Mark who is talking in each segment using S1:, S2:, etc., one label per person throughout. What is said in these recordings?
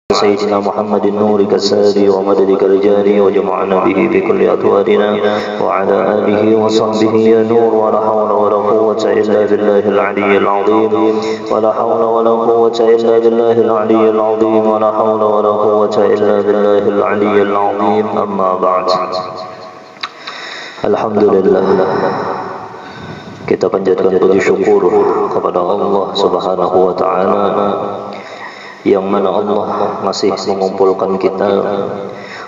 S1: سيدنا محمد النور كالساري ومددك الجاري وجمعنا به بكل أطوارنا وعلى آله وصحبه يا نور ولا حول ولا قوة إلا بالله العلي العظيم ولا حول ولا قوة إلا بالله العلي العظيم ولا حول ولا قوة إلا بالله العلي العظيم أما بعد. Alhamdulillah, kita panjatkan puji syukur kepada Allah Subhanahu wa taala yang mana Allah masih mengumpulkan kita,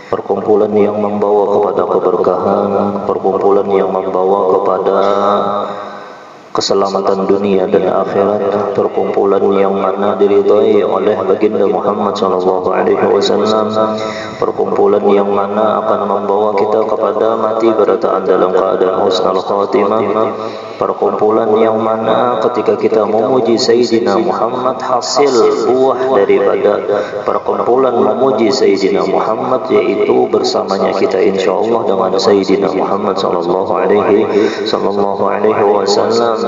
S1: perkumpulan yang membawa kepada keberkahan, perkumpulan yang membawa kepada keselamatan dunia dan akhirat, perkumpulan yang mana diridhai oleh baginda Muhammad SAW, perkumpulan yang mana akan membawa kita kepada mati berataan dalam keadaan husnul khatimah, perkumpulan yang mana ketika kita memuji Sayyidina Muhammad hasil buah daripada perkumpulan memuji Sayyidina Muhammad yaitu bersamanya kita insyaallah dengan Sayyidina Muhammad sallallahu alaihi wasallam.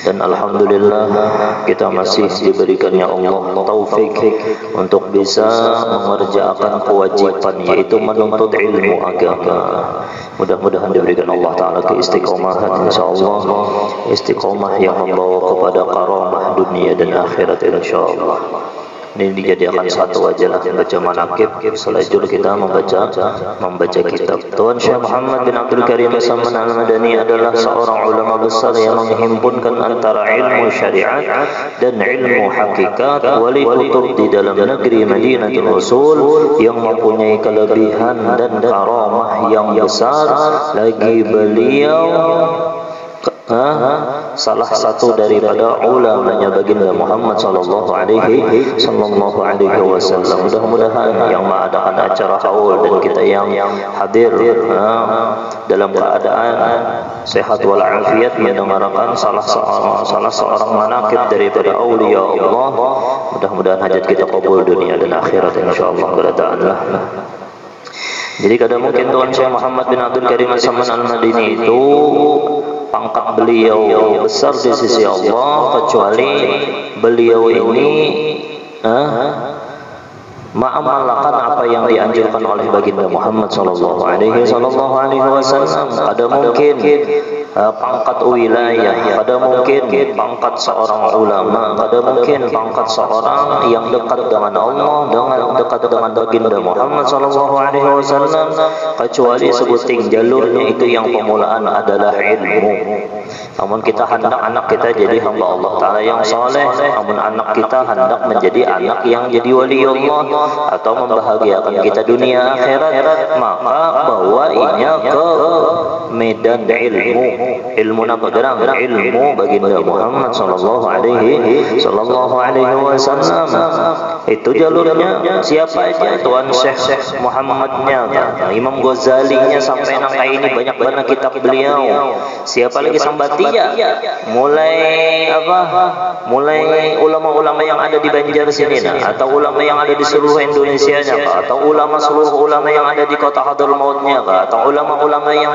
S1: Dan alhamdulillah kita masih diberikannya Allah taufik untuk bisa mengerjakan kewajiban yaitu menuntut ilmu agama. Mudah-mudahan diberikan Allah Ta'ala keistiqomahan insyaallah, istiqomah yang membawa kepada karamah dunia dan akhirat insyaallah. Ini dijadikan satu aja lah baca manaqib, setelah itu kita membaca kitab. Tuan Syekh Muhammad bin Abdul Karim As-Samman Al-Madani adalah seorang ulama besar yang menghimpunkan antara ilmu syariat dan ilmu hakikat, wali kutub di dalam negeri Madinatul Rasul yang mempunyai kelebihan dan karamah yang besar. Lagi beliau salah satu daripada ulamanya baginda Muhammad sallallahu alaihi wasallam. Mudah-mudahan yang mengadakan acara haul dan kita yang hadir dalam keadaan sehat walafiat mendengarkan salah seorang manaqib daripada aulia Allah. Mudah-mudahan hajat kita kabul dunia dan akhirat insyaallah berataanlah. Jadi kadang mungkin Tuan Syekh Muhammad bin Abdul Karim As-Samman Al-Madani itu pangkat beliau besar di sisi Allah, kecuali beliau ini mengamalkan apa yang dianjurkan oleh baginda Muhammad sallallahu alaihi wasallam. Ada mungkin pangkat wilayah, ada mungkin pangkat seorang ulama, ada mungkin pangkat seorang yang dekat dengan Allah, dekat dengan baginda Muhammad sallallahu alaihi wasallam, kecuali sebuting jalurnya itu yang permulaan adalah ilmu. Namun kita hendak anak kita jadi hamba Allah Ta'ala yang soleh, namun anak kita hendak menjadi anak yang jadi wali Allah atau membahagiakan kita dunia akhirat, maka bawainya ke medan ilmu apa gerang ilmu baginda Muhammad sallallahu alaihi wasallam. Itu jalurnya. Siapa aja Tuan Syekh Muhammadnya, Imam Ghazalinya sampai nang kayak ini banyak banget kitab beliau. Siapa lagi Sambatia, mulai ulama-ulama yang ada di Banjar sini atau ulama yang ada di seluruh Indonesia atau seluruh ulama yang ada di kota Hadramautnya atau ulama-ulama yang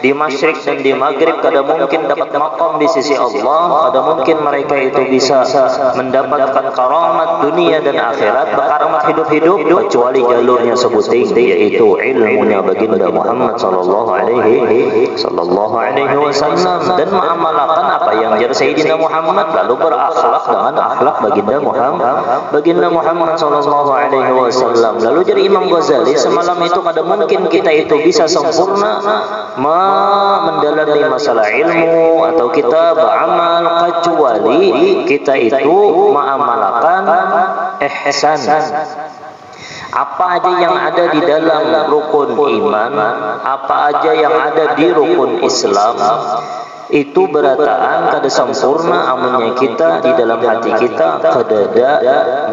S1: di Masyriq dan di Maghrib, kada mungkin dapat maqam di sisi Allah, kada mungkin mereka itu bisa mendapatkan karamat dunia dan akhirat, karamat hidup-hidup, kecuali jalurnya sebuting yaitu ilmunya baginda Muhammad sallallahu alaihi wasallam, dan mengamalkan apa yang jadi Sayyidina Muhammad, lalu berakhlak dengan akhlak baginda Muhammad sallallahu alaihi wasallam. Lalu jadi Imam Ghazali semalam itu kada mungkin kita itu bisa sempurna mendalami masalah ilmu atau kita beramal kecuali kita itu mengamalkan ihsan. Apa aja yang ada di dalam rukun iman, apa aja yang ada di rukun Islam, itu berataan kada sempurna amunnya kita di dalam hati kita kadada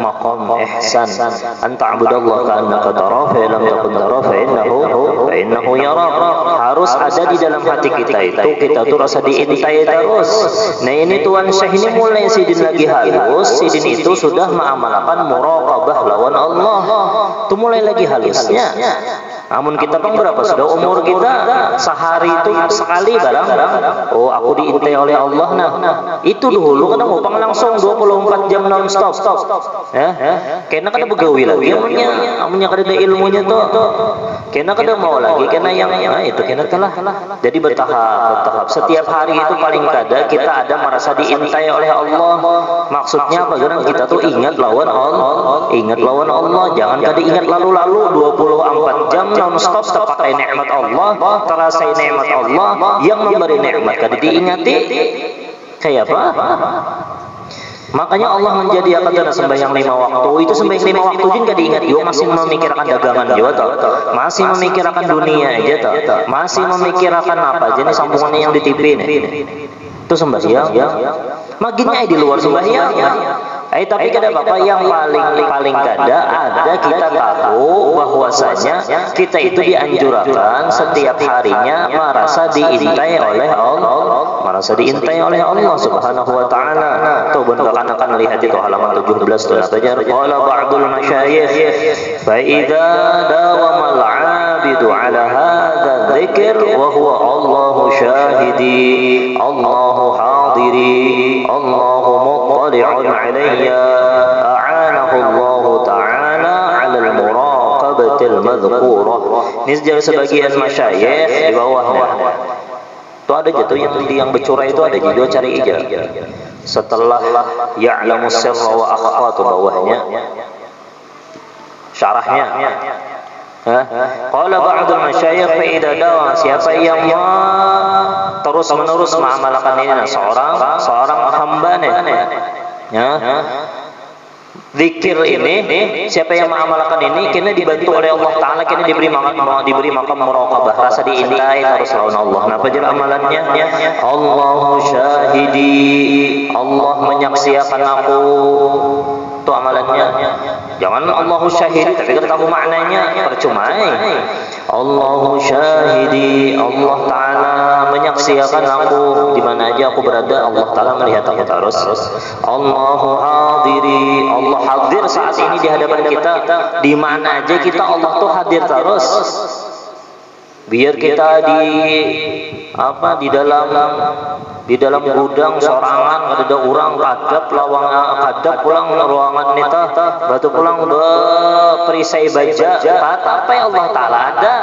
S1: maqam ihsan. Anta abudallah ka'annaka tarahu fa lam takun tarahu fa innahu yarak. Harus ada di dalam hati kita itu, kita tuh rasa diintai terus. Nah ini Tuan Syekh ini mulai sidin lagi halus, sidin itu sudah mengamalkan muraqabah lawan Allah. Itu mulai lagi halusnya. Namun kita bang berapa sudah umur kita sehari itu sekali barang. Oh aku diintai oleh Allah nah. Itu dulu kan mau langsung 24 jam non stop. Ya, karena kada begawi lagi amunnya kada ada ilmunya tuh. Karena kada mau lagi karena yang itu karena telah. Jadi bertahap. Setiap hari itu paling kada kita ada merasa diintai oleh Allah. Maksudnya apa? Karena kita tuh ingat lawan Allah. Ingat lawan Allah. Jangan kada ingat lalu-lalu 24 jam non-stop terpakai nikmat Allah, terasai nikmat Allah yang memberi nikmat kada diingati. Kayak apa? Makanya Allah menjadi akan sembahyang 5 waktu. Itu sembahyang 5 waktu juga diingat juga masih memikirkan dagangan juga toh. Masih memikirkan dunia aja toh. Masih memikirkan apa? Jadi sambungannya yang di TV nih. Itu sembahyang. Maginnya di luar sembahyang. Tapi kada apa yang paling kada ada kita tahu bahwasanya kita itu dianjurkan setiap harinya merasa diintai oleh Allah, merasa diintai oleh Allah Subhanahu wa taala. Tuh bentuk akan lihat itu halaman 17 tuh belajar qala ba'dul masyayikh fa idza dawama al-'abidu 'ala hadha dzikr wa huwa Allahu syahidi Allahu hadiri Allahu muttali'un 'alayya a'anahu Allah ta'ala 'ala al-muraqabatil madhkurah. Ini sebagian masyayikh di bawahnya. Itu ada jatuh yang bercurah itu ada juga cari aja. Setelah ya'lamu sirra wa akhfa itu bawahnya. Syarahnya. Qala ba'dul masyayikh fa idza dawa siapa yang terus menerus mengamalkan ini seorang hamba nih. Ya. Zikir ini siapa yang mengamalkan ini kena dibantu oleh Allah taala, kena diberi makam muraqabah, rasa diintai terus lawan Allah. Napa jadi amalannya? Allahu syahidi, Allah menyaksikan aku. Itu amalannya. Jangan Allahu syahidi tapi kita tahu maknanya percuma. Allahu syahidi, Allah taala menyaksikan aku di mana aja aku berada, Allah taala melihat aku terus. Allahu hadiri, Allah hadir saat ini di hadapan kita, di mana aja kita Allah tuh hadir terus. Biar kita di dalam gudang sorangan ada orang kadap pulang ruangan nita batu pulang perisai baja apa yang Allah taala ada.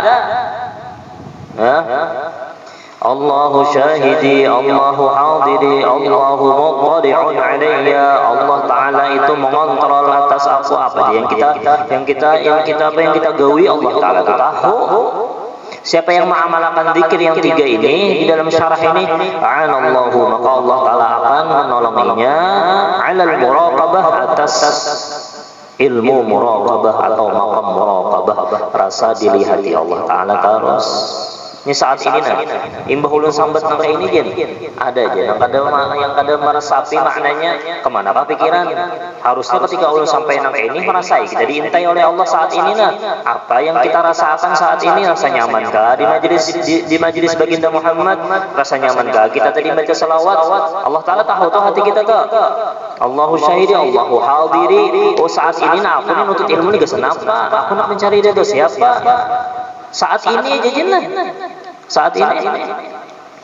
S1: Allahu syahidi Allahu hadiri Allahu muttali'un 'alayya, Allah taala itu mengontrol atas aku apa yang kita gawi Allah taala tahu. Siapa yang mengamalkan zikir yang 3 ini di dalam syarah ini, a'anallahu, maka Allah taala akan menolonginya 'alal muraqabah, atas ilmu muraqabah atau makam muraqabah, rasa dilihati Allah taala terus. Ini saat ini imbah ulun sambat nang ini jen ada aja yang kada meresapi maknanya kemana apa pikiran. Harusnya ketika ulun sampai nang ini merasai kita diintai oleh Allah saat ini apa yang kita rasakan saat ini, rasa nyaman kah di majelis baginda Muhammad, rasa nyaman kah kita tadi baca selawat. Allah taala tahu tuh hati kita tuh. Allahu syahidi Allahu hadiri, oh saat ini aku nih nutut ilmu nih kenapa aku nak mencari dia tuh siapa saat ini aja jelas. Saat ini.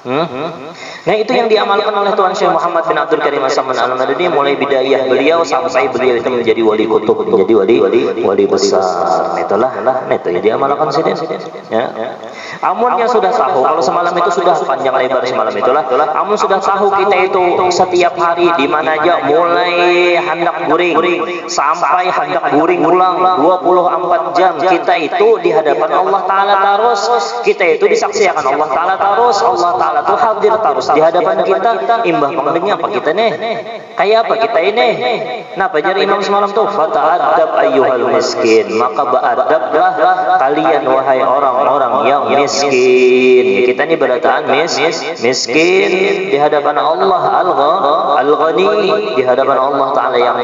S1: Nah itu yang diamalkan oleh Tuan Syekh Muhammad bin Abdul Karim As-Saman Al-Madani mulai bidayah beliau sampai beliau itu menjadi wali kutub, menjadi wali besar. Itulah itu yang diamalkan sini. Ya. Amun yang sudah tahu, kalau semalam itu sudah panjang lebar semalam itulah. Amun sudah tahu kita itu setiap hari di mana aja mulai hendak guring sampai hendak guring ulang 24 jam kita itu di hadapan Allah taala terus. Kita itu disaksikan Allah taala terus. Allah taala tuh hadir terus di hadapan kita. Imbah pentingnya apa kita nih? Kayak apa kita ini? Nah, pajar Imam semalam tuh fata'adab ayyuhal miskin, maka beradablah kalian wahai orang-orang yang miskin. Kita ini berataan miskin di hadapan Allah al-ghani, di hadapan Allah taala yang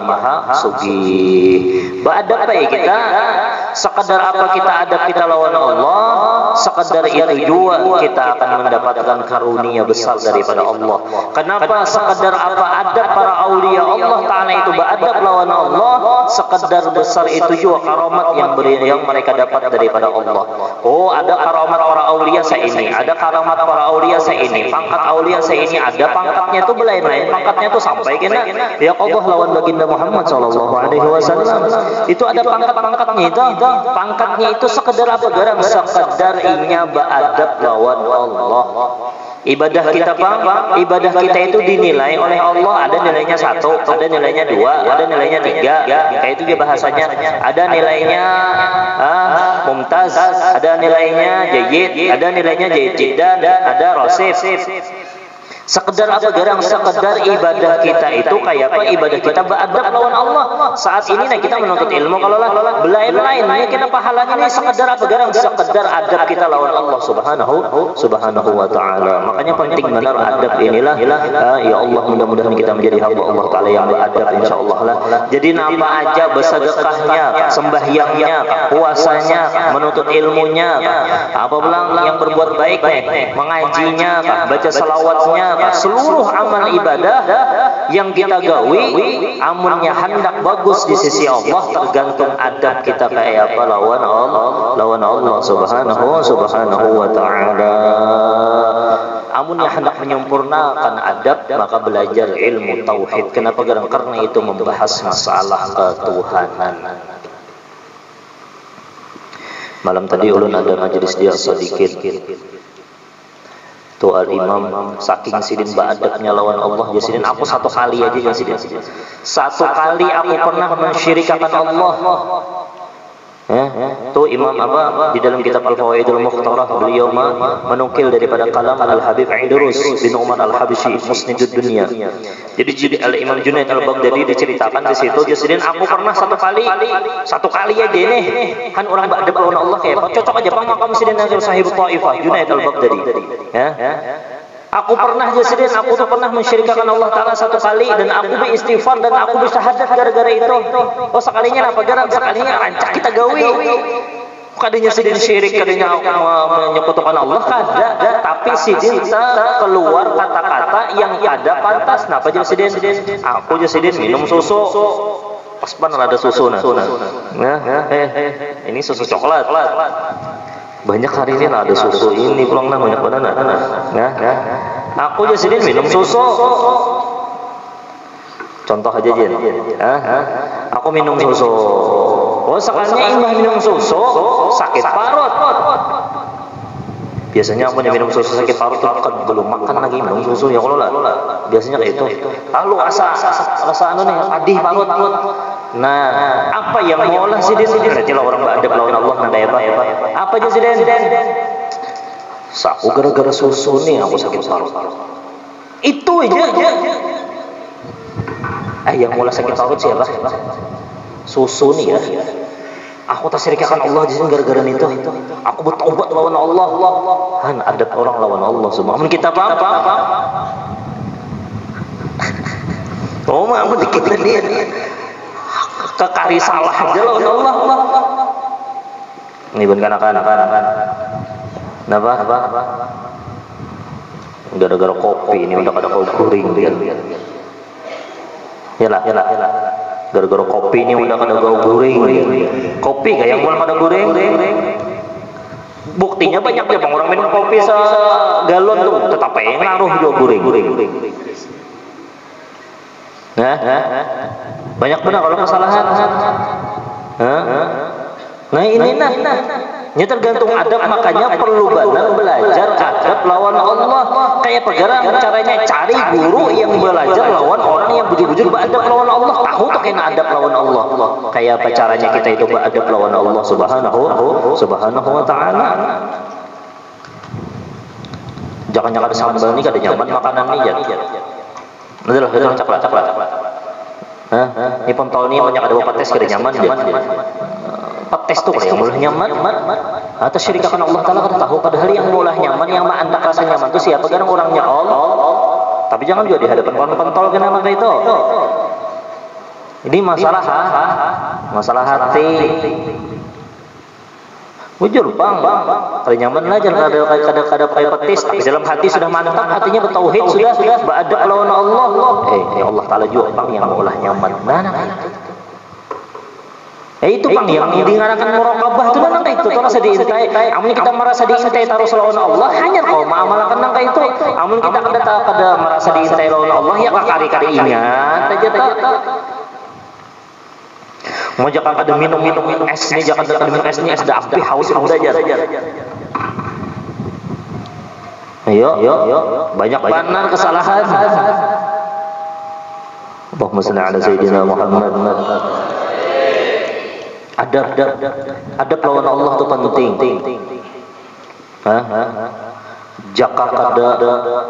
S1: maha sugih. Beradab apa kita? Sekadar apa kita adab kita lawan Allah, sekadar itu juga kita akan mendapatkan karunia besar daripada Allah. Kenapa sekadar apa adab para aulia Allah taala itu beradab lawan Allah, sekedar besar itu juga karamat yang mereka dapat daripada Allah. Oh, ada karamat para aulia ini, ada karamat para aulia ini, pangkat aulia ini ada, pangkatnya itu belain-lain, pangkatnya itu sampai kena ya Allah lawan baginda Muhammad sallallahu alaihi wasallam. Itu ada pangkat-pangkatnya itu. Pangkatnya itu sekedar apa garang? Sekedar inya beradab lawan Allah. Ibadah kita ibadah kita itu dinilai oleh Allah, ada nilainya 1, ada nilainya 2, ada nilainya 3. Kayak itu dia bahasanya. Ada nilainya mumtaz, ada nilainya jayyid, ada nilainya jayyid dan ada rasif. Sekedar apa garang? Sekedar ibadah kita itu kayak apa? Ibadah kita beradab lawan Allah. Saat ini nah kita menuntut ilmu, kalau lah belain-lain ya kita pahalanya ini sekedar apa garang? Sekedar adab kita lawan Allah subhanahu wa ta'ala. Makanya penting benar adab inilah. Ya Allah, mudah-mudahan kita menjadi hamba Allah ta'ala yang beradab insyaallah lah. Jadi napa aja bersedekahnya, sembahyangnya, puasanya, menuntut ilmunya, apa bilang yang berbuat baik mengajinya, baca selawatnya, seluruh amal ibadah yang kita gawi, amunnya hendak bagus di sisi Allah tergantung adab kita kayak apa lawan Allah subhanahu wa ta'ala. Amunnya hendak menyempurnakan adab, maka belajar ilmu tauhid. Kenapa? Karena itu membahas masalah ketuhanan. Malam tadi ulun ada majelis dia sedikit. Tuh al-imam saking sidin beradabnya lawan Allah, jasidin aku satu kali aja jasidin. Satu kali aku pernah mensyirikakan Allah. Tuh imam apa di dalam kitab Al-Fawaidul Mukhtarah beliau menukil daripada kalam Al-Habib Idrus bin Umar Al-Habsyi Musnidud Dunia. Jadi Al-Imam Junaid Al-Baghdadi diceritakan di situ, jasidin aku pernah satu kali aja nih kan orang beradab lawan Allah kayak apa? Cocok aja Bang makam sidin Sahib Taifah Junaid Al-Baghdadi. Aku pernah jasidin, aku tuh pernah mensyirikakan Allah Ta'ala satu kali, dan aku beristighfar dan aku bersyahadat gara-gara itu. Oh sekalinya apa gara? Sekalinya rancak kita gawi. Kadanya sidin syirik, kadanya menyekutukan Allah kada, tapi sidin keluar kata-kata yang ada pantas. Napa jasidin? Aku jasidin minum susu. Pas benar ada susu ini susu coklat. Banyak hari ini ada susu ini pulang banyak banget aku jasidin minum susu. Contoh aja Jin. Aku minum susu. Oh sekalinya imbah minum susu sakit parut. Biasanya aku minum susu sakit parut itu kan belum makan lagi minum susu ya kalau lah. Biasanya kayak itu. Lalu rasa anu nih adih parut. Nah, apa yang maulah sidin? Berarti lah orang beradab lawan Allah nang kayak apa? Apa aja sidin? Aku gara-gara susu nih aku sakit parut. Itu aja. Yang maulah sakit parut siapa? Susu nih ya. Aku tasyrikakan Allah di sini gara-gara itu. Aku bertobat lawan Allah. Han adab orang lawan Allah semua. Amun kita apa? Oh, aku dikit nih. Kekari salah aja lawan Allah. Ini bukan anak-anak. Kenapa? Gara-gara kopi ini udah ada kopi guring dia. Yalah. Gara-gara kopi ini udah ada bau guring. Kopi kayak mulai ada guring. Buktinya banyak ya bang orang minum kopi segalon tuh, tetap yang ngaruh juga guring. Banyak benar kalau kesalahan. Nah ini ini tergantung adab, makanya perlu benar belajar adab lawan Allah. Kayak pegarang caranya cari guru yang belajar lawan orang yang bujur-bujur beradab lawan Allah. Tahu tuh kena adab lawan Allah. Kayak apa caranya kita itu beradab lawan Allah subhanahu wa ta'ala. Jangan ada sambal nih kada nyaman makanan nih ya. Udah caklat. Ini pentol ini banyak ada petes kada nyaman dia. Petes tuh yang boleh nyaman. Atau syirikakan Allah Ta'ala kada tahu. Padahal yang boleh nyaman, yang anda rasa nyaman itu siapa? Kadang orangnya Allah. Tapi jangan juga di hadapan pentol kenapa kayak itu. Ini masalah hati. Bujur bang, kada nyaman lah jangan kada pakai petis. Tapi dalam hati sudah mantap, hatinya bertauhid sudah beradab lawan Allah. Ya Allah Ta'ala juga bang yang boleh nyaman. Nah. Itu Bang yang dingarakan muraqabah itu nang itu terasa diintai. Amun kita merasa diintai taruh lawan Allah hanya kau maamalakan nang itu. Amun kita kada merasa diintai lawan Allah ya kari-kari ingat aja tak. Mau jangan ada minum es nih, jangan ada minum es nih, es dah api haus udah aja. Ayo, banyak benar kesalahan. Allahumma shalli ala sayyidina Muhammad. Adab lawan Allah itu penting. Jaka kada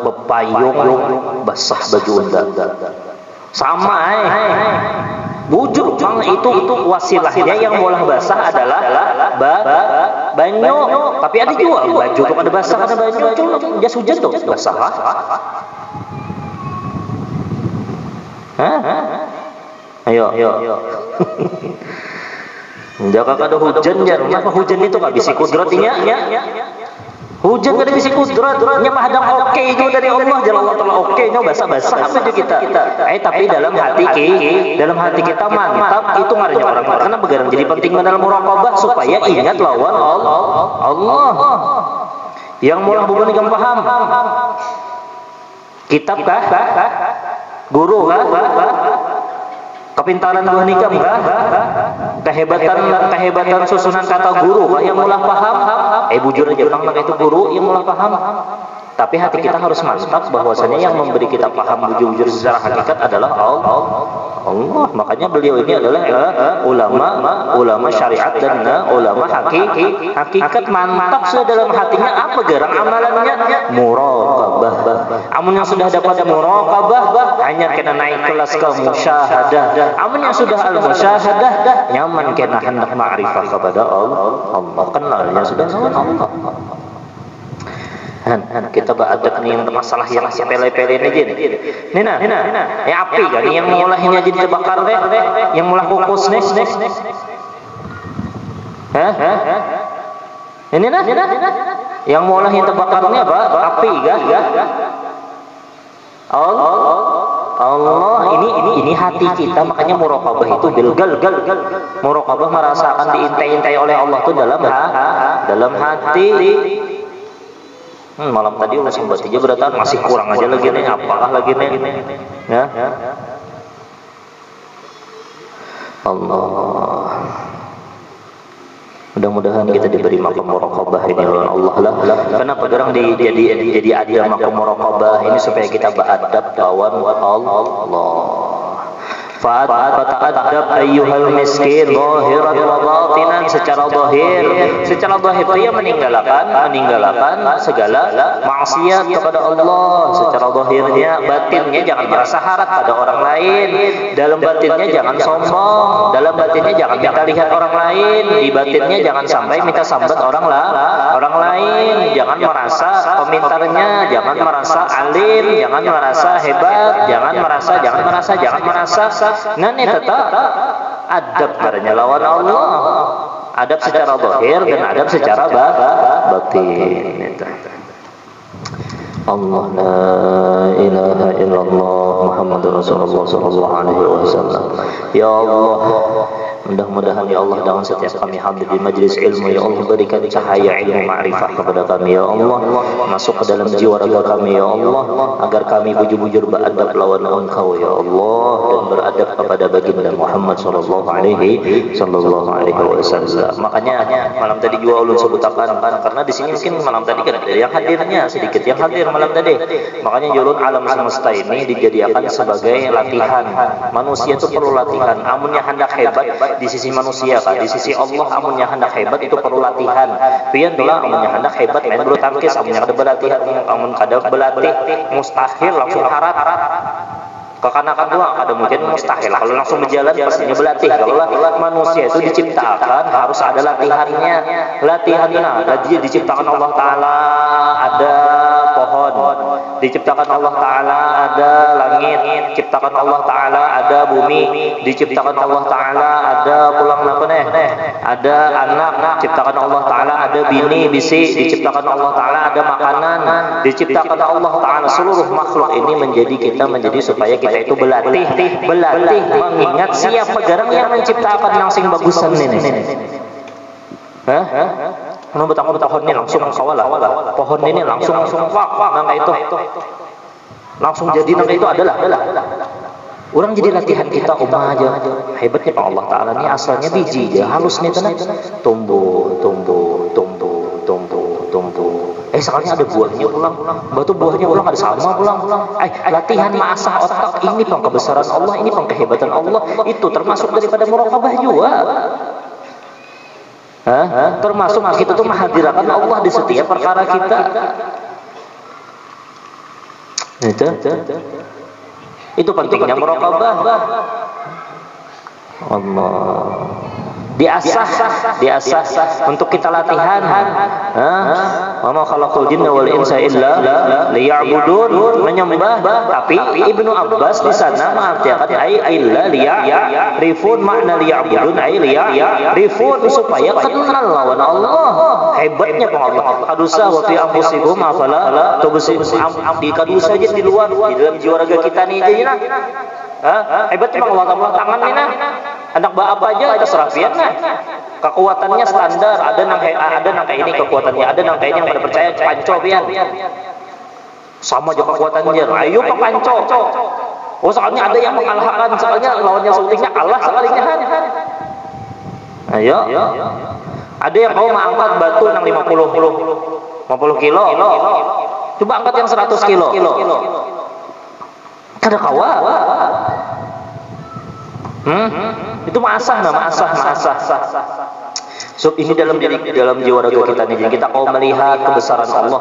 S1: bepayung basah baju unda. Sama bujuk Bang itu wasilahnya yang bolah basah adalah banyu. Tapi ada juga baju tuh kada basah kada banyu jas hujan tuh basah. Ayo. Jaka kada hujan jan, maka hujan itu gak bisa kudratnya. Hujan kada bisa kudratnya mah hadang oke itu dari Allah Jalla Ta'ala oke nya basah-basah apa aja kita. Tapi dalam hati kita mantap itu ngarannya orang karena begarang jadi penting dalam muraqabah supaya ingat lawan Allah. Yang mulah bukan ikam paham. Kitab kah? Guru kah? Kepintaran buah nikam kah? Kehebatan susunan kata guru kah yang mulah paham? Bujur aja Bang, maka itu guru yang mulah paham. Tapi hati kita harus mantap bahwasanya yang memberi kita paham bujur-bujur secara hakikat adalah Allah. Makanya beliau ini adalah ulama syariat dan ulama hakikat mantap sudah dalam hatinya apa gerang amalannya muraqabah. Amun yang sudah dapat muraqabah hanya kena naik kelas ke musyahadah. Amun yang sudah al musyahadah nyaman kena hendak ma'rifah kepada Allah. Kenalnya sudah sama Allah. Kita beradab nih yang masalah yang sepele-pele ini aja nih. Nina, ya api kan yang mulainya jadi terbakar deh, yang mulai kukus nih. Ini nah, yang mulainya terbakarnya apa? Api kan? Allah ini hati kita, makanya muraqabah itu bilgal. Muraqabah merasakan diintai-intai oleh Allah itu dalam hati. Malam tadi ulah sambat aja beratan masih kurang aja lagi nih, apakah lagi nih ya Allah. Mudah-mudahan kita diberi maqam muraqabah ini oleh Allah lah. Kenapa gerang jadi ada maqam muraqabah ini supaya kita beradab lawan Allah. Fata'adab ayyuhal miskin zahiran wa batinan. Secara zahir dia meninggalkan segala maksiat kepada Allah secara zahirnya. Batinnya jangan merasa harap pada orang lain, dalam batinnya jangan sombong, dalam batinnya jangan minta lihat orang lain, di batinnya jangan sampai minta sambat orang lain, jangan merasa pemintarnya, jangan merasa alim, jangan merasa hebat, jangan merasa. Nah ini tetap adab karena lawan Allah. Adab secara zahir dan adab secara batin. Allah la ilaha illallah Muhammadur Rasulullah sallallahu alaihi wasallam. Ya Allah, mudah-mudahan ya Allah dengan setiap kami hadir di majlis ilmu ya Allah berikan cahaya ilmu ma'rifah kepada kami ya Allah, masuk ke dalam jiwa raga kami ya Allah, agar kami bujur-bujur beradab lawan Engkau ya Allah dan beradab kepada baginda Muhammad sallallahu alaihi wasallam. Makanya malam tadi juga ulun sebutakan karena di sini mungkin malam tadi kan ada yang hadirnya sedikit yang hadir malam tadi. Makanya julun alam semesta ini dijadikan sebagai latihan. Manusia itu perlu latihan. Amunnya hendak hebat di sisi manusia kan, di sisi Allah amunnya hendak hebat itu perlu latihan. Pian tulah amunnya hendak hebat main bulu tangkis, amunnya kada berlatih, amun kada berlatih mustahil langsung harat. Kekanakan doang ada mungkin mustahil. Kalau langsung berjalan pastinya berlatih. Kalau manusia itu diciptakan harus ada latihannya. Latihannya diciptakan Allah Ta'ala ada pohon, diciptakan Allah Ta'ala ada langit, diciptakan Allah Ta'ala ada bumi, diciptakan Allah Ta'ala ada pulang apa nih, ada anak, diciptakan Allah Ta'ala ada bini, bisi, diciptakan Allah Ta'ala ada makanan, diciptakan Allah Ta'ala seluruh makhluk ini menjadi supaya kita itu berlatih mengingat siapa garang yang menciptakan yang sing bagusan ini. Menurut aku pohon ini langsung kawalah, pohon ini langsung nangka itu langsung jadi nangka itu adalah orang jadi latihan kita aja hebatnya Pak Allah Ta'ala ini asalnya biji aja halus nih tenang tumbuh sekarang ada buahnya pulang batu buahnya pulang ada sama pulang latihan mengasah otak ini pengkebesaran Allah ini pengkehebatan Allah itu termasuk daripada muraqabah juga. Termasuk kita tuh menghadirakan Allah di setiap perkara kita. Itu pentingnya muraqabah. Allah diasah untuk kita latihan. Wa ma khalaqul jinna wal insa illa liya'budun, menyembah. Tapi Ibnu Abbas di sana mengartikan illa liya'rifun, makna liya'budun liya'rifun, supaya kenal lawan Allah. Hebatnya Allah. Kadusa wa fi anfusikum afala tubsirun. Di kadusa aja di luar, di dalam jiwa raga kita nih aja nah. Hebatnya Allah tangan nih nah. Anak apa aja kita serapian nah. Kekuatannya standar, ada nang kayak ini kekuatannya, ada nang kayak ini yang pada percaya panco pian. Sama aja kekuatannya. Ayo Pak panco. Oh soalnya ada yang mengalahkan, soalnya lawannya sultingnya kalah sekalinya. Ayo. Ada yang mau mengangkat batu nang 50 kilo. Coba angkat yang 100 kilo. Kada kawa. Itu asah. So ini dalam jiwa raga kita nih. Kita kau melihat kebesaran Allah.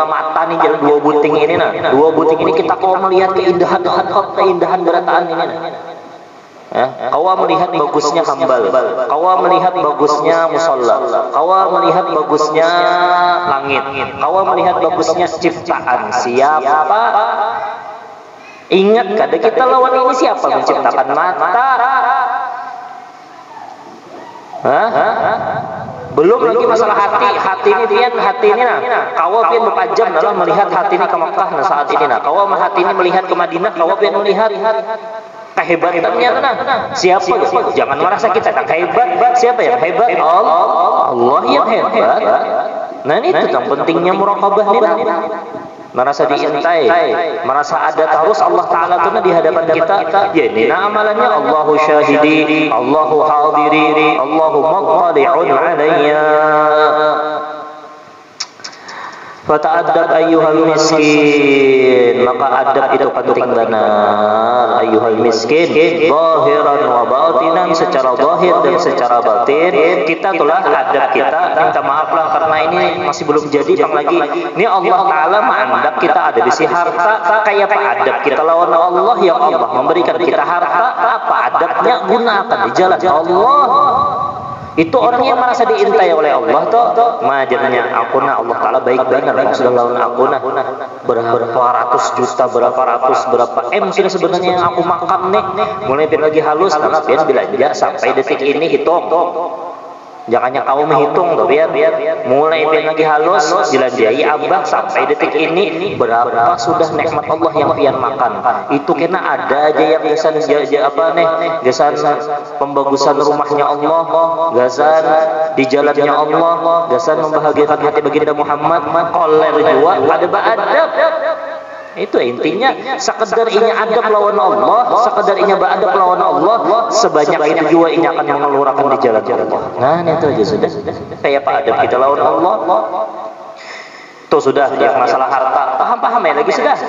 S1: Mata nih jalan dua buting ini nah. Dua buting ini kita kau melihat keindahan berataan ini nah. Kau melihat bagusnya hambal. Kau melihat bagusnya musalla. Kau melihat bagusnya langit. Kau melihat bagusnya ciptaan siapa? Ingat kada kita lawan ini siapa menciptakan mata? Belum lagi masalah hati ini nah. Kau pian berpajam dalam melihat hati ini ke Makkah nah saat ini nah. Kau hati ini melihat ke Madinah, kau pian melihat kehebatannya nah. Siapa? Jangan merasa kita tak hebat. Siapa yang hebat? Allah yang hebat. Nah ini tentang pentingnya muraqabah ini. Merasa diintai, merasa ada terus Allah Ta'ala itu di hadapan kita. Ya ini amalannya Allahu syahidi, Allahu hadiri, Allahu muttali'un alayya. Fata'addab ayyuhal miskin, maka adab itu penting benar. Ayyuhal miskin, zahiran wa batinan, secara zahir dan secara batin. Kita telah adab kita, minta maaflah karena ini masih belum jadi bang lagi. Ini Allah Ta'ala mengadab kita ada di si harta. Kayak apa adab kita lawan Allah yang Allah memberikan kita harta? Apa adabnya? Gunakan di jalan Allah. Itu orang yang merasa diintai oleh Allah toh majarnya akuna Allah Ta'ala baik benar yang sudah lawan akuna berapa ratus juta, berapa M sudah sebenarnya yang aku makan nih mulai lagi halus karena biar belanja sampai detik ini hitung. Jangannya kau menghitung tuh biar mulai lagi halus dilanjai abah sampai detik ini berapa sudah nikmat Allah yang pian makan. Itu kena ada aja yang gasan gasan pembagusan rumahnya Allah, gasan di jalannya Allah, gasan membahagiakan hati baginda Muhammad, koler juga ada adab. Itu intinya sekedar inya adab lawan Allah, sekedar inya beradab lawan Allah, sebanyak itu juga inya akan mengeluarkan di jalan Allah. Nah itu aja sudah kayak apa adab kita lawan Allah. Tuh sudah yang masalah harta paham ya lagi sudah.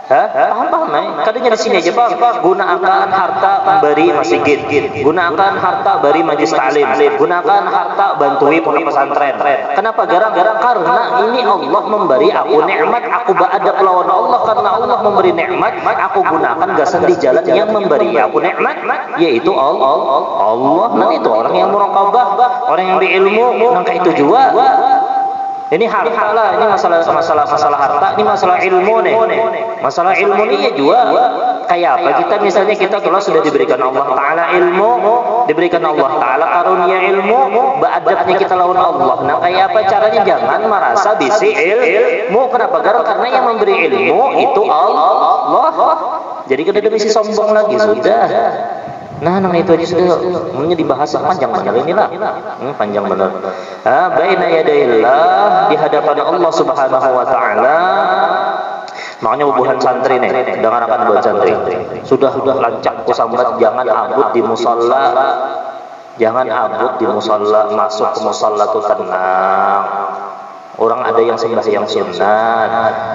S1: Paham ya. Kadangnya di sini aja Pak. Gunakan harta beri masjid, gunakan harta beri majlis taklim, gunakan harta bantui pondok pesantren. Kenapa garang-garang? Karena ini Allah memberi aku nikmat, aku beradab lawan Allah karena Allah memberi nikmat, aku gunakan gasan di jalan yang memberi aku nikmat, yaitu Allah. Nah itu orang yang muraqabah, orang yang berilmu, nangka itu juga. Ini harta lah, ini masalah harta, ini masalah ilmu nih. Masalah ilmu ini ya juga kayak apa? Kita misalnya kita kalau sudah diberikan Allah Taala ilmu, diberikan Allah Taala karunia ilmu, beradabnya kita lawan Allah. Nah, kayak apa caranya? Jangan merasa bisi ilmu. Kenapa? Karena yang memberi ilmu itu Allah. Jadi kita ada misi sombong lagi sudah. Nah, itu aja sudah umumnya dibahas panjang benar inilah. Panjang benar. Baina yadayillah, di hadapan Allah Subhanahu wa taala. Makanya bubuhan santri nih, dengarkan buat santri. Sudah lancak kusambat, jangan abut di musalla. Jangan abut di musalla, masuk ke musalla tuh tenang. Orang ada yang sembahyang sunat,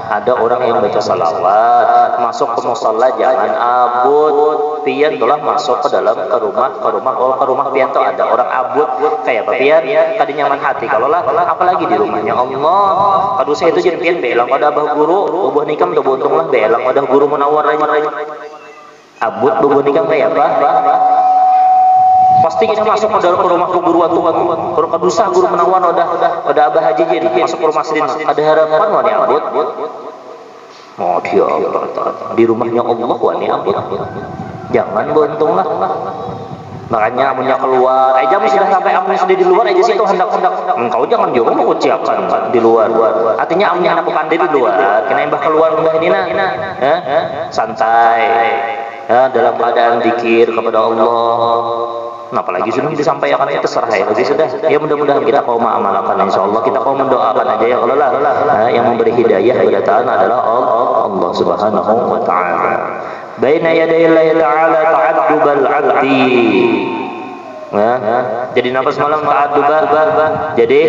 S1: ada orang yang baca salawat. Masuk ke musalla jangan abut. Pian telah masuk ke dalam ke rumah pian tuh ada orang abut kayak apa pian tadi nyaman hati kalau lah apalagi di rumahnya Allah. Kadu saya itu jadi pian belang pada abah guru bubuh nikam tuh buntung lah belang pada guru menawar aja abut bubuh nikam kayak apa? Pasti kita masuk ke dalam rumah guru waktu kalau kadusa guru menawar udah abah haji jadi masuk ke rumah sedin ada harapan wani abut. Oh dia di rumahnya Allah wani abut. Jangan buntung lah. Makanya amunnya keluar, aja sudah sampai amunnya sudah di luar aja situ hendak engkau jangan juga mengucapkan di luar. Artinya amunnya anak pandai di luar, kena embah keluar mbah ini santai. Dalam keadaan zikir kepada Allah. Nah, apalagi sudah disampaikan itu terserah ya lagi sudah. Ya mudah-mudahan kita kaum mengamalkan insyaallah, kita kaum mendoakan aja ya Allah yang memberi hidayah kepada taala adalah Allah Subhanahu wa taala. Baina yadayillahi ta'ala ta'addubal 'abdi. Jadi nafas malam ta'adduba. Jadi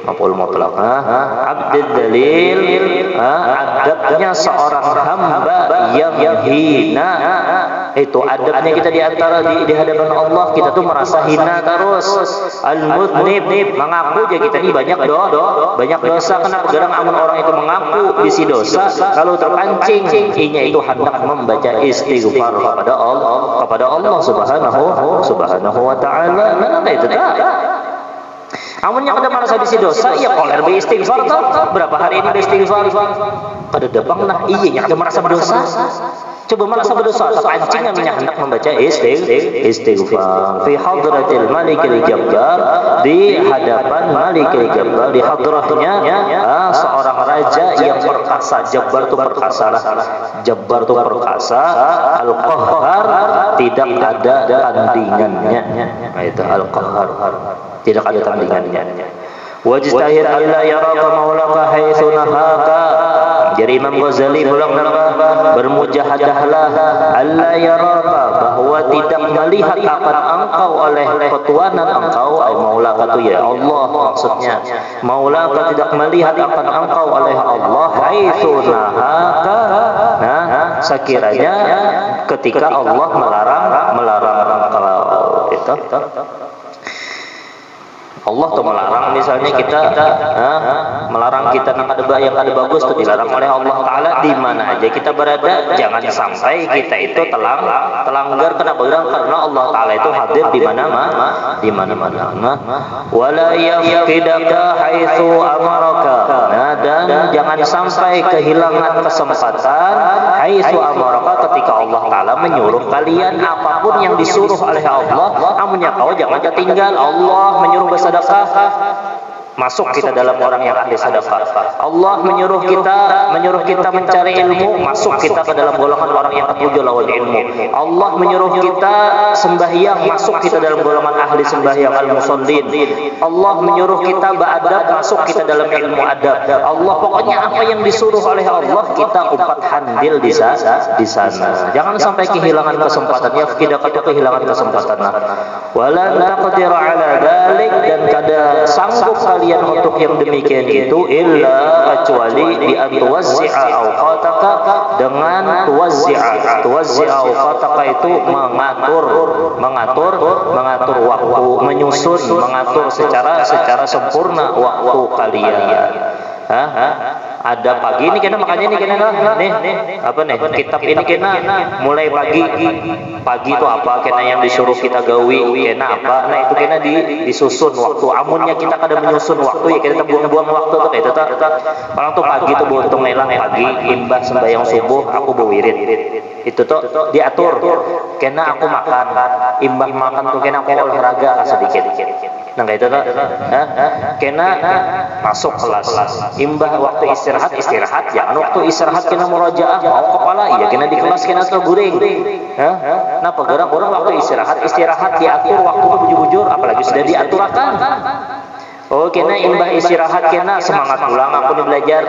S1: maf'ul mutlaq. Abdul dalil, adabnya seorang hamba yang hina. Itu adabnya kita di antara di hadapan Allah kita tuh merasa hina terus. Al-mudnib, mengaku aja kita ini banyak dosa. Kenapa? Garang amun orang itu mengaku bisi dosa, kalau terpancing inya itu hendak membaca istighfar kepada Allah Subhanahu wa taala. Mana itu tak? Amunnya kada merasa bisi dosa, ya koler be istighfar toh. Berapa hari ini be istighfar? Kada dapang nah iya kada merasa berdosa. Coba merasa berdosa, terpancing namanya hendak membaca istighfar. Fi hadratil Malikil Jabbar, di hadapan Malikil Jabbar, di hadrahnya seorang raja yang perkasa. Jabbar itu perkasa lah. Jabbar itu perkasa. Al-Qahhar tidak ada tandingannya. Nah, itu Al-Qahhar. Tidak ada tandingannya. Wajtahid alla yaraka maulaka haitsu nahaka. Jadi Imam Ghazali bilang bermujahadahlah alla yaraka, bahwa tidak melihat akan engkau oleh ketuanan engkau. Maulaka itu ya Allah maksudnya. Maulaka tidak melihat akan engkau oleh Allah haitsu nahaka. Nah, sekiranya ketika Allah melarang engkau itu. Allah tuh melarang misalnya kita melarang kita yang ada bagus tuh dilarang oleh Allah Taala di mana aja kita berada. Jangan sampai kita itu telanggar. Kenapa? Karena Allah Taala itu hadir di mana-mana. Wala yafqidaka haitsu amaraka. Nah, dan jangan sampai kehilangan kesempatan haitsu amaraka ketika Allah Taala menyuruh kalian apapun yang disuruh oleh Allah. Amunnya kau jangan ketinggal. Allah menyuruh bersedekah, masuk kita dalam orang yang ahli sedekah. Allah menyuruh kita mencari ilmu, masuk kita ke dalam golongan orang yang ketujuh lawan ilmu. Allah menyuruh kita sembahyang, masuk kita dalam golongan ahli sembahyang al-musallin. Allah menyuruh kita beradab, masuk kita dalam ilmu adab. Allah pokoknya apa yang disuruh oleh Allah kita umpat handil di sana. Jangan sampai kehilangan kesempatannya, kita kehilangan kesempatan. Wala taqdiru ala dzalik, dan kada sanggup kalian untuk yang demikian itu illa kecuali bi tuwazzi'a awqataka, dengan tuwazzi'a awqataka itu mengatur waktu, menyusun, mengatur secara sempurna waktu kalian. ada pagi ini kena, makanya ini kena nih apa nih kitab ini kena mulai pagi itu apa kena yang disuruh kita gawi kena apa, nah itu kena disusun waktu amunnya kita kada menyusun waktu ya kita buang-buang waktu tuh kayak itu orang tuh pagi tuh buntung melang pagi imbah sembahyang subuh aku berwirid itu tuh diatur kena aku makan imbah makan tuh kena aku olahraga sedikit nah kayak itu tuh kena masuk kelas imbah waktu istirahat jangan waktu istirahat kena murajaah mau kepala iya kena di kelas kena terguring nah pegarang orang waktu istirahat diatur waktu itu bujur-bujur apalagi sudah diaturakan. Oh kena imbah istirahat kena semangat pulang aku nih belajar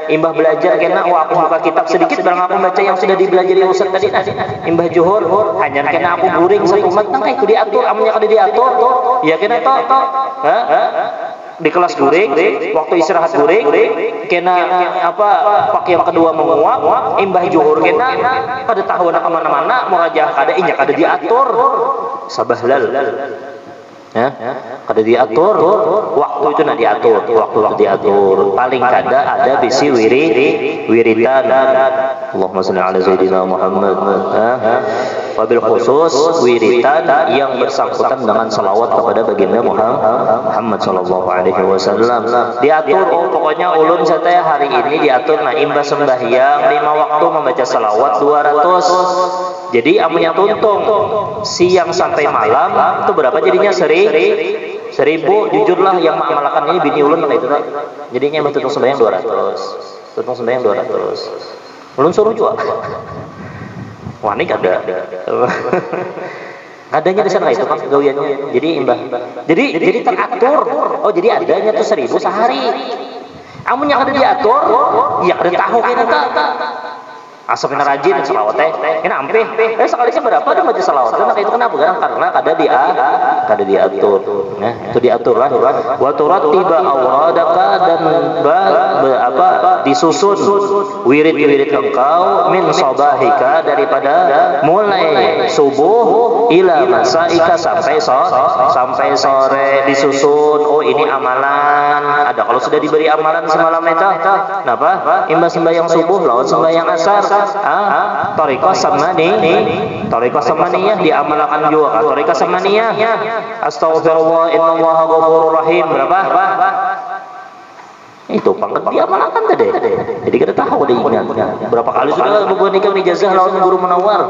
S1: imbah belajar kena aku buka kitab sedikit barang aku baca yang sudah dibelajari Ustaz tadi imbah juhur hanya kena aku guring sekumat nang itu diatur amunnya kada diatur ya kena toh di kelas guring waktu istirahat guring kena apa pak yang kedua menguap imbah juhur kena kada tahu nak kemana-mana murajaah kada inya kada diatur sabahlal kada diatur waktu itu nak diatur waktu itu diatur paling kada ada bisi wiridan Allahumma shalli ala sayyidina Muhammad wabil khusus wiridan yang bersangkutan dengan salawat kepada baginda Muhammad sallallahu alaihi wasallam diatur pokoknya ulun saya hari ini diatur nah imbah sembahyang 5 waktu membaca salawat 200 jadi amunnya tuntung siang sampai malam itu berapa jadinya 1000 jujurlah yang mengamalkan ini bini ulun itu jadinya betul sembahyang 200 tuntung sembahyang 200 ulun suruh jual wah ini ada adanya di sana itu kan gawiannya jadi imbah jadi teratur oh jadi adanya tuh 1000 sehari amunnya kada diatur ya kada tahu kita asapnya rajin salawat teh kena ampih sekali berapa ada majelis salawat nah itu kenapa karena kada diatur nah itu diatur lah wa turattiba awradaka dan disusun wirid-wirid engkau min sabahika daripada mulai subuh ila masaika sampai sore disusun oh ini amalan ada kalau sudah diberi amalan semalam itu kenapa imbas sembahyang subuh lawan sembahyang asar Tariqah samaniyah diamalkan juga Tariqah samaniyah astagfirullah innallaha ghafurur rahim berapa itu pangkat diamalkan tadi jadi kita tahu deh berapa kali sudah beban nikah ijazah lawan guru Munawwar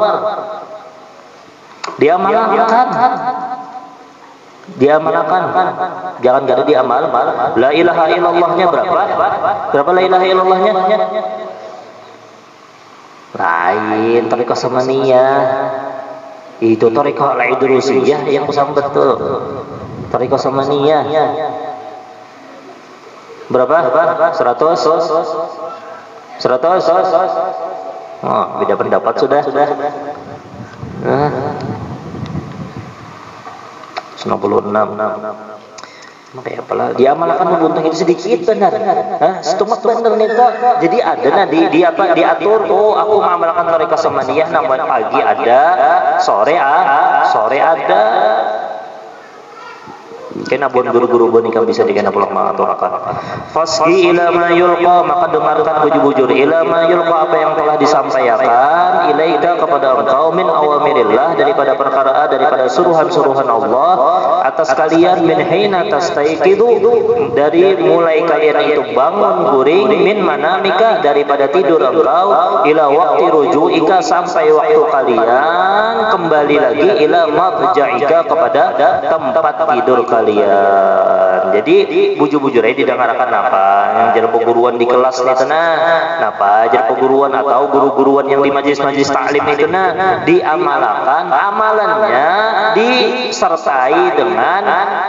S1: diamalkan jangan gak ada diamal la ilaha illallahnya berapa la ilaha illallahnya lain Tariqah samaniyah itu Tariqah al-Idrusiyah yang kusambet tuh Tariqah samaniyah berapa? 100? Oh beda pendapat sudah 96 makanya apalah diamalkan membuntung itu sedikit benar setumak benar nih toh jadi ada diatur oh aku mengamalkan Tariqah samaniyah namun pagi ada sore ada kena bon guru-guru bon ikan bisa dikena pulang mengaturakan fasgi ila ma yulqa maka dengarkan bujur-bujur ila ma yulqa apa yang telah disampaikan ilaika kepada engkau min awamirillah daripada perkara daripada suruhan-suruhan Allah atas kalian min hina tastaiqidu dari mulai kalian itu bangun guring min manamika daripada tidur engkau ila waqti rujuika sampai waktu kalian kembali lagi ila madja'ika kepada tempat tidur kalian. Jadi bujur-bujur aja didengarkan apa yang jadi perguruan di kelas nih napa jadi perguruan atau guru-guruan yang di majelis-majelis taklim itu diamalkan amalannya disertai dengan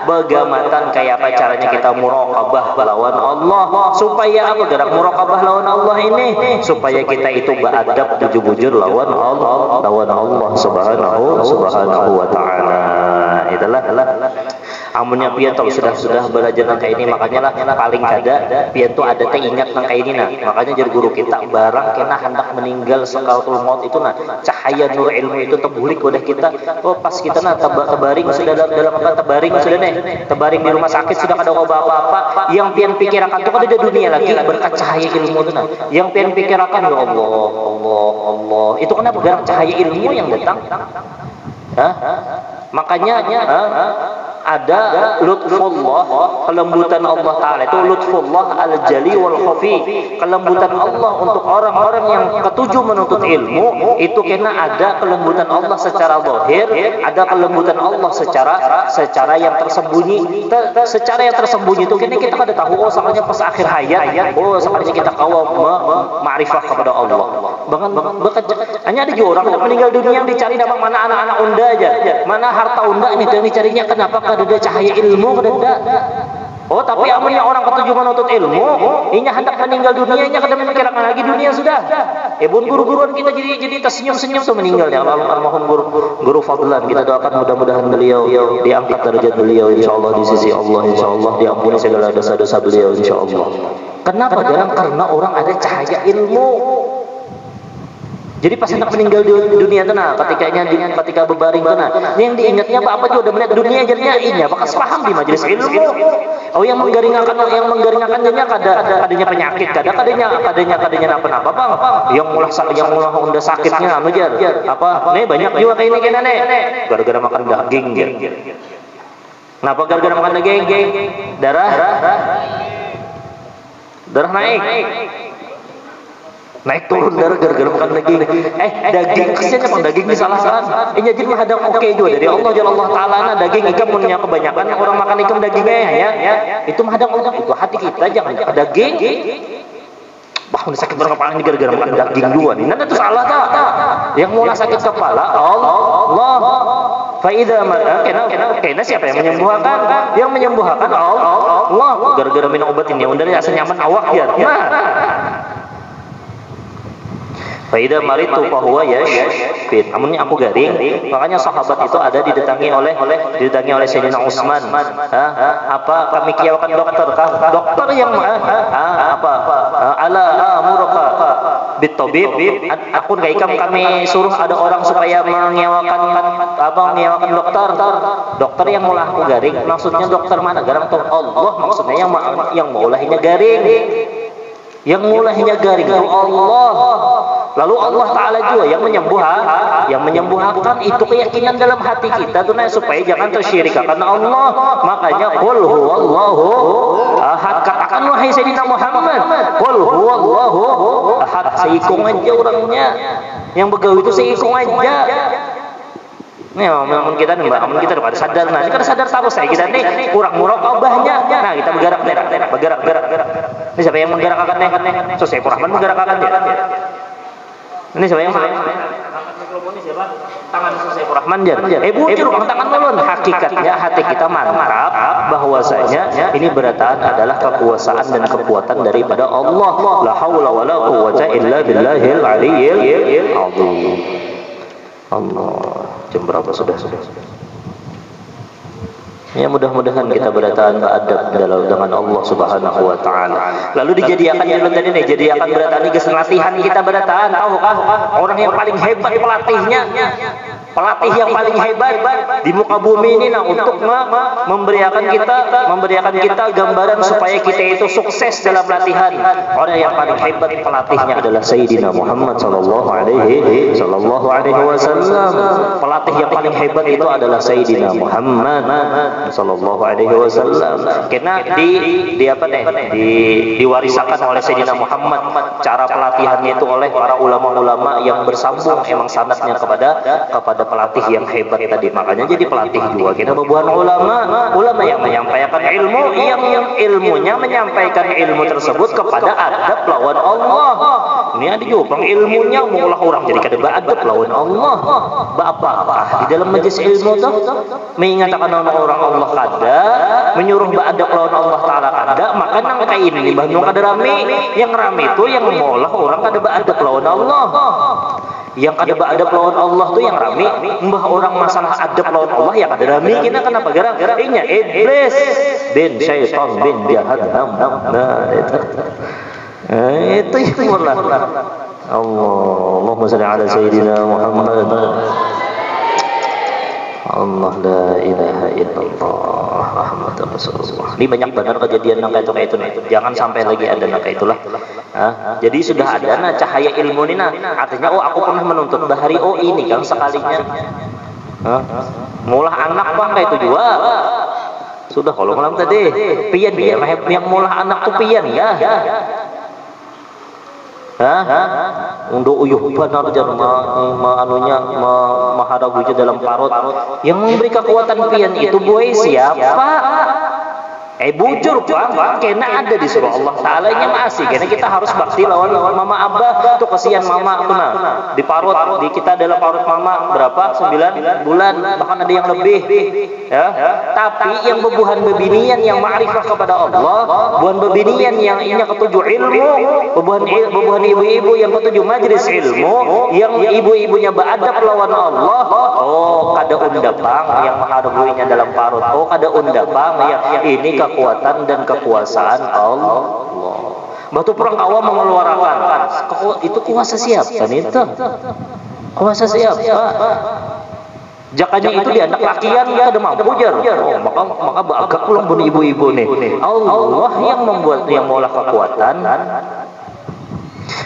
S1: begamatan kayak apa caranya kita muraqabah lawan Allah supaya apa gerak muraqabah lawan Allah ini supaya kita itu beradab bujur-bujur lawan Allah subhanahu wa ta'ala itulah Amunnya pian kalau sudah belajar nang kayak ini, makanya lah paling kada pian tuh ada teh ingat nang kayak ini nah. Makanya jadi guru kita barang kena hendak meninggal sakaratul maut itu nah, cahaya nur ilmu itu terbulik wadah kita. Oh pas kita nah tebaring sudah dalam apa tebaring sudah nih, tebaring di rumah sakit sudah kada apa-apa. Yang pian pikirakan tuh kada ada dunia lagi berkat cahaya ilmu itu nah. Yang pian pikirakan ya Allah. Itu kenapa gara cahaya ilmu yang datang? Hah? Makanya ada lutfullah, kelembutan Allah Ta'ala itu lutfullah al-jali wal khafi, kelembutan Allah untuk orang-orang yang ketujuh menuntut ilmu itu kena ada kelembutan Allah secara zahir, ada kelembutan Allah secara yang tersembunyi. Secara yang tersembunyi itu kena kita kada tahu, oh soalnya pas akhir hayat, oh soalnya kita kawal ma'rifah kepada Allah. Hanya ada juga orang yang meninggal dunia yang dicari nama mana anak-anak unda aja, mana harta unda ini yang dicarinya. Kenapa kada ada cahaya ilmu kada ada? Oh tapi amunnya orang ketujuh menuntut ilmu, inya hendak meninggal dunianya kada memikirkan lagi dunia sudah. Bun guru-guruan kita jadi tersenyum-senyum tuh meninggalnya. Almarhum guru Fadlan, kita doakan mudah-mudahan beliau diangkat derajat beliau insyaallah di sisi Allah, insyaallah diampuni segala dosa-dosa beliau insyaallah. Kenapa? Karena orang ada cahaya ilmu. Jadi pas hendak meninggal dunia itu nah, ketika berbaring itu nah, yang diingatnya apa juga udah melihat dunia jadinya inya bekas paham di majelis ilmu. Oh yang menggaringakan jadinya kadanya penyakit, kadanya apa bang, yang mulah udah sakitnya anu jar apa nih banyak juga kayak ini kena nih gara-gara makan daging jar. Kenapa gara-gara makan daging? Darah naik turun darah gara-gara makan daging. Daging kesiannya pang daging disalahkan. Jadi menghadap oke juga dari Allah Jalla Ta'ala. Nah daging ikan punya kebanyakan orang makan ikan dagingnya ya. Itu menghadap Allah. Itu hati kita jangan daging. Bah, sakit banget kepala ini gara-gara makan daging dua nih. Nanti itu salah tak? Yang mula sakit kepala Allah. Faida kena siapa yang menyembuhkan? Yang menyembuhkan Allah. Gara-gara minum obat ini udah rasa nyaman awak ya. Faida maritu fahuwa yashfin. Amunnya aku garing, makanya sahabat itu ada didatangi oleh Sayyidina Utsman. Apa kami kiawakan dokter kah? Dokter yang ala amuraka bitabib. Aku kami suruh ada orang supaya menyewakan dokter. Dokter yang mulah aku garing. Maksudnya dokter mana? Garang tuh Allah. Maksudnya yang mulahnya garing. Yang mulahnya garing itu Allah. Lalu Allah Ta'ala juga yang menyembuhkan itu keyakinan dalam hati kita tuh supaya jangan tersyirikkan Allah. Makanya qul huwallahu ahad, katakan wahai Sayyidina Muhammad, qul huwallahu ahad. Seikung aja orangnya yang begawi itu seikung aja. Nih, amun kita pada sadar, nah kita sadar terus saya kita nih kurang muraqabahnya. Nah kita bergerak. Ini siapa yang menggerakkan nih? So saya Rahman menggerakkan dia. Ini siapa yang mikrofon ini siapa? Tangan Syekh Rahman jar. Bujur tangan ulun. Hakikatnya hati kita mantap bahwasanya ini berataan adalah kekuasaan dan kekuatan daripada Allah. La haula wala quwwata illa billahil aliyyil azim. Allah. Jam berapa sudah? Ya mudah-mudahan kita berataan beradab dengan Allah Subhanahu wa taala. Lalu dijadikan jalan tadi nih, jadikan berataan ini latihan kita berataan. Tahukah orang yang paling hebat pelatihnya? Pelatih yang paling hebat di muka bumi ini nah untuk memberikan kita gambaran supaya kita itu sukses dalam latihan. Orang yang paling hebat pelatihnya adalah Sayyidina Muhammad sallallahu alaihi wasallam. Pelatih yang paling hebat itu adalah Sayyidina Muhammad sallallahu alaihi wasallam. Karena diwariskan oleh Sayyidina Muhammad cara pelatihannya itu oleh para ulama-ulama yang bersambung emang sanadnya kepada pelatih yang hebat tadi. Makanya jadi pelatih juga kita bebuan ulama yang menyampaikan ilmu, yang ilmunya menyampaikan ilmu tersebut kepada adab lawan Allah. Ini ada juga ilmunya mengolah orang jadi kada beradab lawan Allah. Apa di dalam majelis ilmu tuh mengingatkan orang Allah kada, menyuruh beradab lawan Allah Taala kada. Maka nang kayak ini bahnu kada rame, yang rame itu yang mengolah orang kada beradab lawan Allah. Yang kada adab lawan Allah tuh yang rame, mbah orang masalah adab lawan Allah yang kada rame. Kena kenapa? Gara-gara inya iblis bin syaitan bin jahannam. Nah, itu yang mulai. Allahumma shalli ala sayyidina Muhammad. Allah la ilaha illallah Muhammadur Rasulullah. Ini banyak benar kejadian yang kayak itu. Jangan sampai lagi ada yang kayak itulah. Jadi sudah ada nah cahaya ilmu ini nah. Artinya aku pernah menuntut bahari ini kan sekalinya. Mulah anak bang kayak itu juga. Sudah kalau malam tadi pian dia yang mulah anak tuh pian ya. Untuk uyuh benar jangan anunya maharaguja dalam parut yang memberi kekuatan pian itu boy siapa? Bujur Pak, kena ada di surah Allah Ta'ala nya masih, kena kita harus bakti lawan mama abah tuh kasihan mama tuh nah di parut di kita dalam parut mama berapa 9 bulan bahkan ada yang lebih ya. Tapi yang bebuhan bebinian yang ma'rifah kepada Allah, buhan bebinian yang inya ketujuh ilmu, bebuhan ibu-ibu yang ketujuh majlis ilmu, yang ibu-ibunya beradab lawan Allah. Oh kada undapang yang maharaguinya dalam parut. Oh kada undapang ya ini kekuatan dan kekuasaan Allah. Batu perang awam mengeluarkan itu kuasa siapa itu? Kuasa siapa? Jakanya itu di anak lakian ya ada mampu jar. Maka agak pulang bun ibu-ibu nih. Allah yang membuat yang maulah kekuatan.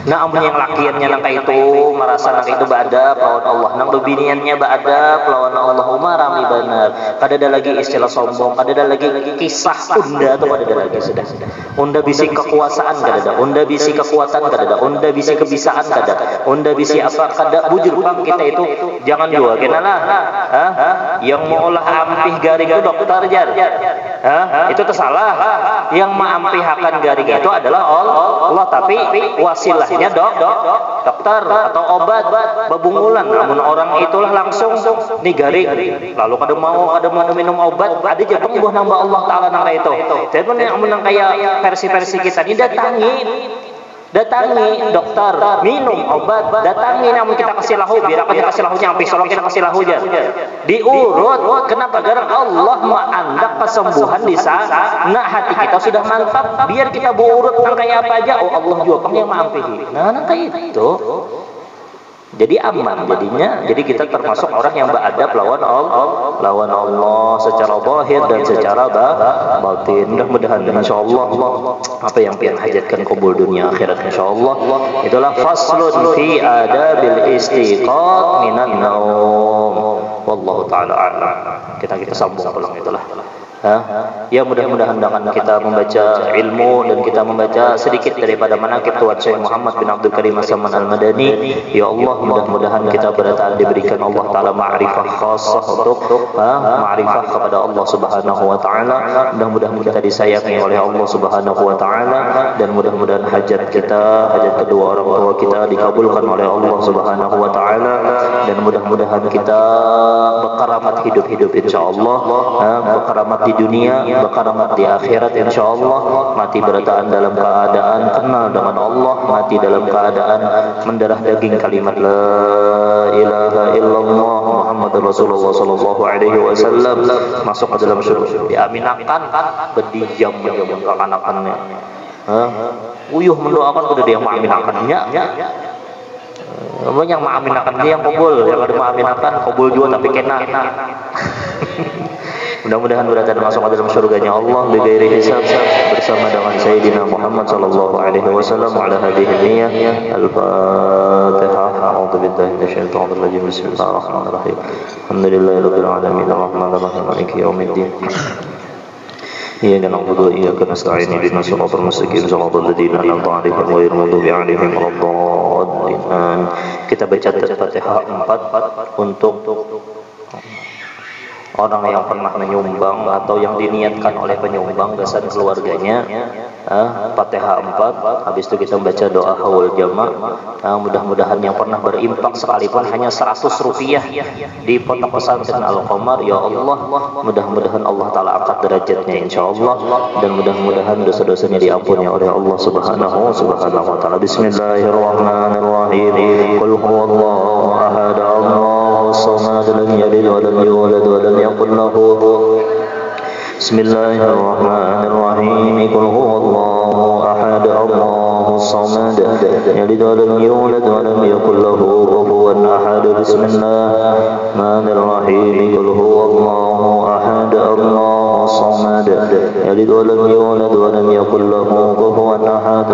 S1: Nah amun yang lakiannya nang itu merasa nang itu badab lawan Allah, nang bebiniannya badab lawan Allah rami benar. Kada ada lagi istilah sombong, kada ada lagi kisah unda atau kada ada lagi sudah. Unda bisi kekuasaan kada ada, unda bisi kekuatan kada ada, unda bisi kebisaan kada ada, unda bisi apa kada bujur pang kita itu jangan juga kenalah. Yang mau olah ampih garing itu dokter jar. Itu tersalah. Yang mengampihakan garing itu adalah Allah, tapi wasilahnya dokter atau obat babungulan. Namun orang itulah langsung nih garing lalu kada mau minum obat ada aja buah nambah Allah Ta'ala nang itu. Jadi menang kayak versi-versi kita ini datangi dokter minum obat, datangi namun kita kasih lahu biar kita kasih lahunya sampai solong kita kasih lahu aja diurut. Kenapa? Karena Allah mengandak kesembuhan di sana. Nah hati kita sudah mantap biar kita berurut nang kayak apa aja. Oh Allah juga yang mampihi. Nah kayak itu jadi aman jadinya. Jadi kita termasuk orang yang beradab lawan Allah secara zahir dan secara batin. Mudah-mudahan insyaallah apa yang pian hajatkan kabul dunia akhirat insyaallah. Itulah faslun fi adabil istiqat minan naum. Wallahu taala a'lam. Kita sambung pulang itulah. Ya mudah-mudahan dengan kita membaca ilmu dan kita membaca sedikit daripada manaqib Tuan Syekh Muhammad bin Abdul Karim As-Saman Al-Madani, ya Allah mudah-mudahan kita berada diberikan Allah Ta'ala ma'rifah khassah untuk ma'rifah kepada Allah Subhanahu Wa Ta'ala. Mudah-mudahan kita disayangi oleh Allah Subhanahu Wa Ta'ala dan mudah-mudahan hajat kita, hajat kedua orang tua kita dikabulkan oleh Allah Subhanahu Wa Ta'ala dan mudah-mudahan kita berkaramat hidup-hidup insyaallah, berkaramat di dunia, berkaramat di akhirat insyaallah, mati berataan dalam keadaan kenal dengan Allah, mati dalam keadaan mendarah daging kalimat la ilaha illallah Muhammadur Rasulullah sallallahu alaihi wasallam, masuk ke dalam surga, diaminakan berdiam yang anak-anaknya. Uyuh mendoakan kudu dia mengaminakannya. Yang mengaminakan dia yang kabul, yang ada mengaminakan kabul juga tapi kena. Mudah-mudahan berada masuk ke dalam surganya Allah bighairi hisab bersama dengan Sayyidina Muhammad sallallahu alaihi wasallam ala hadhihi niyyah. Al-Fatihah. A'udzu billahi minasyaitonir rajim. Bismillahirrahmanirrahim. Alhamdulillahirabbil alamin arrahmanir rahim maliki yaumiddin. Iyyaka na'budu wa iyyaka nasta'in ihdinas siratal mustaqim siratal ladzina an'amta 'alaihim ghairil maghdubi 'alaihim waladdallin. Kita baca Al-Fatihah 4 untuk orang yang pernah menyumbang atau yang diniatkan oleh penyumbang beserta keluarganya, Fatihah 4, habis itu kita membaca doa haul jama'. Mudah-mudahan yang pernah berimpak sekalipun hanya 100 rupiah di pondok pesantren Al-Qamar, ya Allah, mudah-mudahan Allah Ta'ala angkat derajatnya insyaallah, dan mudah-mudahan dosa-dosanya diampuni oleh Allah Subhanahu wa Ta'ala. Bismillahirrahmanirrahim. Qul huwallahu ahad, Allahus samad, lam yalid wa lam yulad wa lam yakul lahu. Bismillahirrahmanirrahim. Qul huwallahu ahad, Allahus samad, lam yalid wa lam yulad wa lam yakul lahu kufuwan ahad. Bismillahirrahmanirrahim. Qul huwallahu ahad, Allahus samad, lam yalid wa lam yulad wa lam yakul lahu kufuwan ahad.